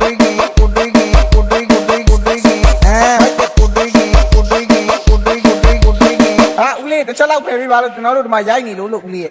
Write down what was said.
တွေးငယ်ကိုတွေးငယ်ကိုတွေးကိုတွေးကိုတွေးငယ်ကိုတွေးငယ်ကိုတွေးငယ်ကိုတွေးကိုတွေးကိုတွေးငယ်ဦးလေးတစ်ချက်လောက်ဖယ်ပေးပါလို့ကျွန်တော်တို့ဒီမှာရိုက်နေလို့ဦးလေး